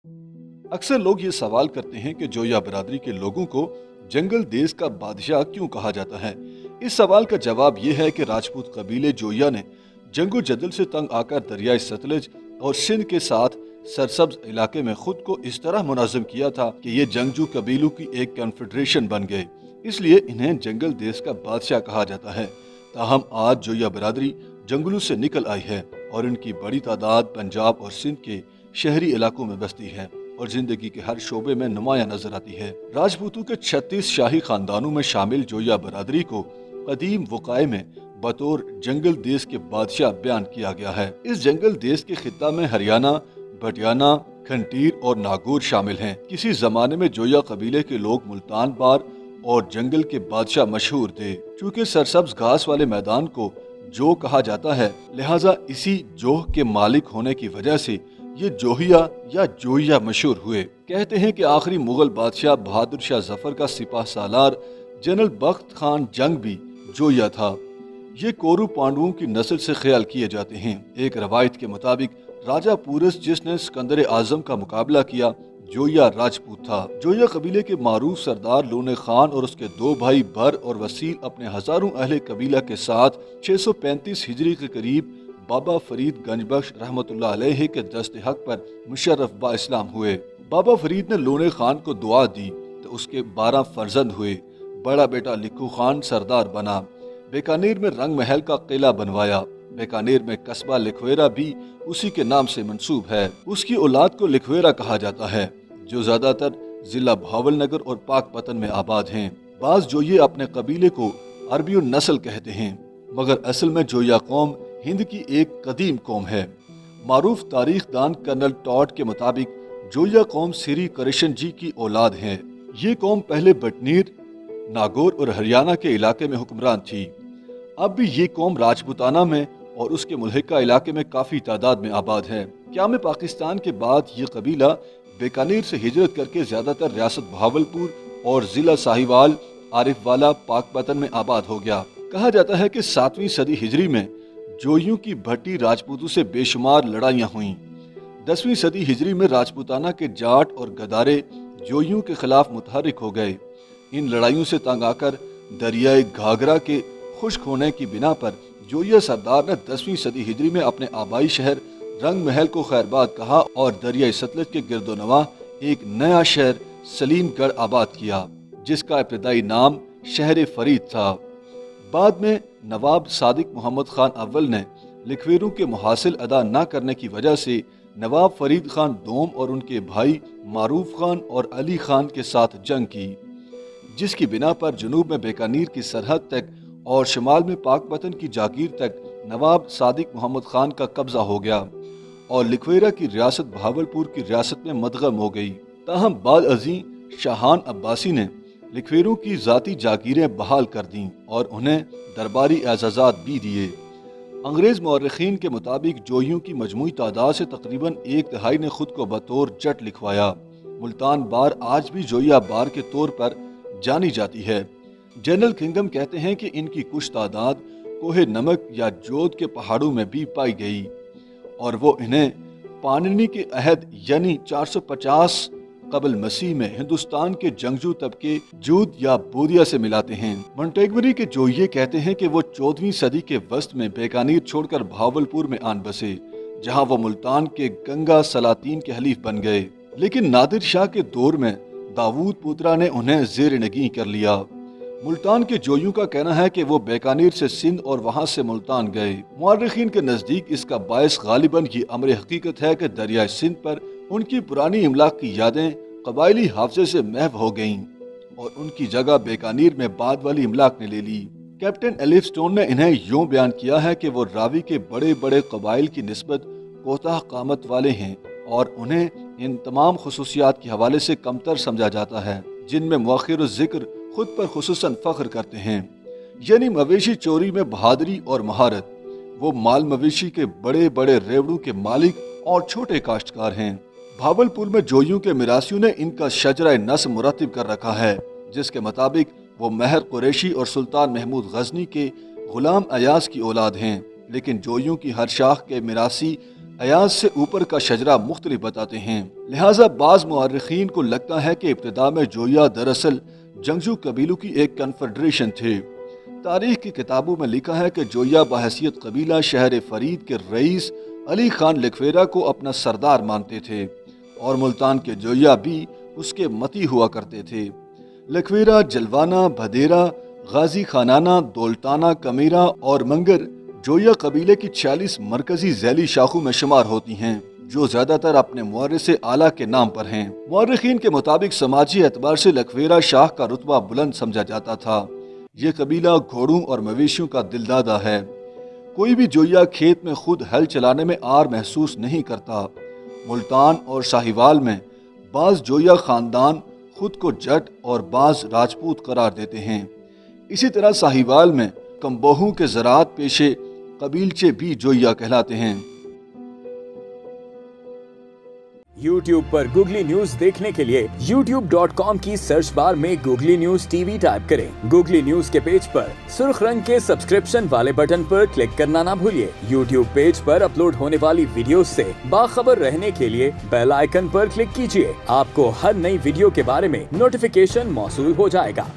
अक्सर लोग ये सवाल करते हैं कि जोया बिरादरी के लोगों को जंगल देश का बादशाह क्यों कहा जाता है। इस सवाल का जवाब ये है कि राजपूत कबीले जोया ने जंगो जदल से तंग आकर दरियाई सतलज और सिंध के साथ सरसब्ज इलाके में खुद को इस तरह मुनज़्ज़म किया था कि ये जंगजू कबीलों की एक कन्फेडरेशन बन गए। इसलिए इन्हें जंगल देश का बादशाह कहा जाता है। ताहम आज जोया बिरादरी जंगलों से निकल आई है और इनकी बड़ी तादाद पंजाब और सिंध के शहरी इलाकों में बसती है और जिंदगी के हर शोबे में नुमाया नजर आती है। राजपूतों के 36 शाही खानदानों में शामिल जोया बिरादरी को कदीम वक़ाए में बतौर जंगल देश के बादशाह बयान किया गया है। इस जंगल देश के खित्ता में हरियाणा, बटियाना, खंटीर और नागौर शामिल हैं। किसी जमाने में जोया कबीले के लोग मुल्तान बार और जंगल के बादशाह मशहूर थे। चूँकि सरसब्ज घास वाले मैदान को जो कहा जाता है, लिहाजा इसी जोह के मालिक होने की वजह से ये जोहिया या जोइया मशहूर हुए। कहते हैं कि आखिरी मुगल बादशाह बहादुर शाह जफर का सिपाह सालार जनरल बख्त खान जंग भी जोइया था। ये कोरू पांडवों की नस्ल से ख्याल किए जाते हैं। एक रवायत के मुताबिक राजा पूरस जिसने सिकंदर आजम का मुकाबला किया, जोइया राजपूत था। जोइया कबीले के मारूफ सरदार लोने खान और उसके दो भाई बर और वसील अपने हजारों अहले कबीला के साथ 635 हिजरी के करीब बाबा फरीद गंजबख्श रहमतुल्लाह अलैहि के दस्ते हक पर मुशर्रफ बा इस्लाम हुए। बाबा फरीद ने लोने खान को दुआ दी तो उसके 12 फर्जंद हुए। बड़ा बेटा लिखू खान सरदार बना। बीकानेर में रंग महल का किला बनवाया। बीकानेर में कस्बा लिखवेरा भी उसी के नाम से मंसूब है। उसकी औलाद को लिखवेरा कहा जाता है, जो ज्यादातर जिला भावलनगर और पाकपतन में आबाद हैं। बाज जोये अपने कबीले को अरबियो नस्ल कहते हैं, मगर असल में जोया कौम हिंद की एक कदीम कौम है। मारूफ तारीख दान कर्नल टॉड के मुताबिक जोया कौम श्री कृष्ण जी की औलाद है। ये कौम पहले बटनीर, नागौर और हरियाणा के इलाके में हुक्मरान थी। अब भी ये कौम राजपूताना में और उसके मुल्हिका इलाके में काफी तादाद में आबाद है। क़याम पाकिस्तान के बाद ये कबीला बीकानेर से हिजरत करके ज्यादातर रियासत भावलपुर और जिला साहिवाल, आरिफवाला, पाकपतन में आबाद हो गया। कहा जाता है कि 7वीं सदी हिजरी में जोइयों की भट्टी राजपूतों से बेशुमार लड़ाइयाँ हुईं। 10वीं सदी हिजरी में राजपूताना के जाट और गदारे जोइयों के खिलाफ मुतहरिक हो गए। इन लड़ाइयों से तंग आकर दरियाए घाघरा के खुश्क होने की बिना पर जोइया सरदार ने 10वीं सदी हिजरी में अपने आबाई शहर रंग महल को खैरबाद कहा और दरियाई सतलज के गिरदोनवा एक नया शहर सलीमगढ़ आबाद किया, जिसका इब्तदाई नाम शहर फरीद था। बाद में नवाब सादिक मोहम्मद खान अव्वल ने लिखवेरों के मुहासिल अदा न करने की वजह से नवाब फरीद खान दोम और उनके भाई मारूफ खान और अली खान के साथ जंग की, जिसकी बिना पर जनूब में बीकानेर की सरहद तक और शुमाल में पाकपतन की जागीर तक नवाब सादिक मोहम्मद खान का कब्जा हो गया और लिखवेरा की रियासत भावलपुर की रियासत में मदगम हो गई। ताहम बाद अजी शाहान अब्बासी ने लिखवेरों की जाती जागीरें बहाल कर दी और उन्हें दरबारी एजाज़ात भी दिए। अंग्रेज़ मौरखीन के मुताबिक जोइयों की मजमूई तादाद से तकरीबन 1/3 ने खुद को बतौर जट लिखवाया। मुल्तान बार आज भी जोइया बार के तौर पर जानी जाती है। जनरल किंगडम कहते हैं कि इनकी कुछ तादाद कोहे नमक या जोध के पहाड़ों में भी पाई गई और वो इन्हें पाणिनि के अहद यानी 450 कबल मसीह में हिंदुस्तान के जंगजू तबके जूद या बोदिया से मिलाते हैं। मोंटेगमरी के जोइये कहते हैं कि वो 14वीं सदी के वस्त में बीकानेर छोड़कर भावलपुर में आन बसे, जहां वो मुल्तान के गंगा सलातीन के हलीफ बन गए। लेकिन नादिर शाह के दौर में दाऊद पुत्रा ने उन्हें जेर नगी कर लिया। मुल्तान के जोइयों का कहना है कि वो बीकानेर से सिंध और वहां से मुल्तान गए। मुअर्रिखीन के नजदीक इसका बायस गालिबन ये अमर हकीकत है कि दरियाए सिंध पर उनकी पुरानी इमलाक की यादें कबायली हाफजे से महव हो गईं और उनकी जगह बीकानेर में बाद वाली इमलाक ने ले ली। कैप्टन एलिफ स्टोन ने इन्हें यूं बयान किया है कि वो रावी के बड़े बड़े कबाइल की निस्बत कोताह कामत वाले हैं और उन्हें इन तमाम खुसूसियात के हवाले से कमतर समझा जाता है, जिनमें मुअख्खिर जिक्र खुद पर खुसूसन फख्र करते हैं, यानी मवेशी चोरी में बहादुरी और महारत। वो माल मवेशी के बड़े बड़े रेवड़ों के मालिक और छोटे काश्तकार हैं। भावलपुर में जोइयों के मिरासियों ने इनका शजरा नस्ब मुरतब कर रखा है, जिसके मुताबिक वो महर कुरैशी और सुल्तान महमूद गजनी के गुलाम अयाज की औलाद हैं। लेकिन जोइयों की हर शाख के मिरासी अयाज से ऊपर का शजरा मुख्तलिफ बताते हैं। लिहाजा बाज मुअर्रिखीन को लगता है कि इब्तिदा में जोया दरअसल जंगजू कबीलों की एक कन्फेडरेशन थे। तारीख की किताबों में लिखा है कि जोया बहैसियत कबीला शहर फरीद के रईस अली खान लखवेरा को अपना सरदार मानते थे और मुल्तान के जोया भी उसके मती हुआ करते थे। लखवेरा, जलवाना, भदेरा, गाजी खानाना, दौलताना, कमीरा और मंगर जोया कबीले की 40 मरकजी झैली शाखों में शुमार होती हैं, जो ज्यादातर अपने मुअर्रिस आला के नाम पर हैं। मुअर्रिखीन के मुताबिक समाजी एतबार से लखवेरा शाह का रुतबा बुलंद समझा जाता था। ये कबीला घोड़ों और मवेशियों का दिलदादा है। कोई भी जोया खेत में खुद हल चलाने में आर महसूस नहीं करता। मुल्तान और साहिवाल में बाज जोया खानदान खुद को जट और बाज राजपूत करार देते हैं। इसी तरह साहिवाल में कम्बोहों के ज़राअत पेशे कबीलचे भी जोया कहलाते हैं। YouTube पर गूगली न्यूज देखने के लिए youtube.com की सर्च बार में गूगली न्यूज टीवी टाइप करें। गूगली न्यूज के पेज पर सुर्ख रंग के सब्सक्रिप्शन वाले बटन पर क्लिक करना ना भूलिए। YouTube पेज पर अपलोड होने वाली वीडियोस से बाखबर रहने के लिए बेल आइकन पर क्लिक कीजिए। आपको हर नई वीडियो के बारे में नोटिफिकेशन मौसूल हो जाएगा।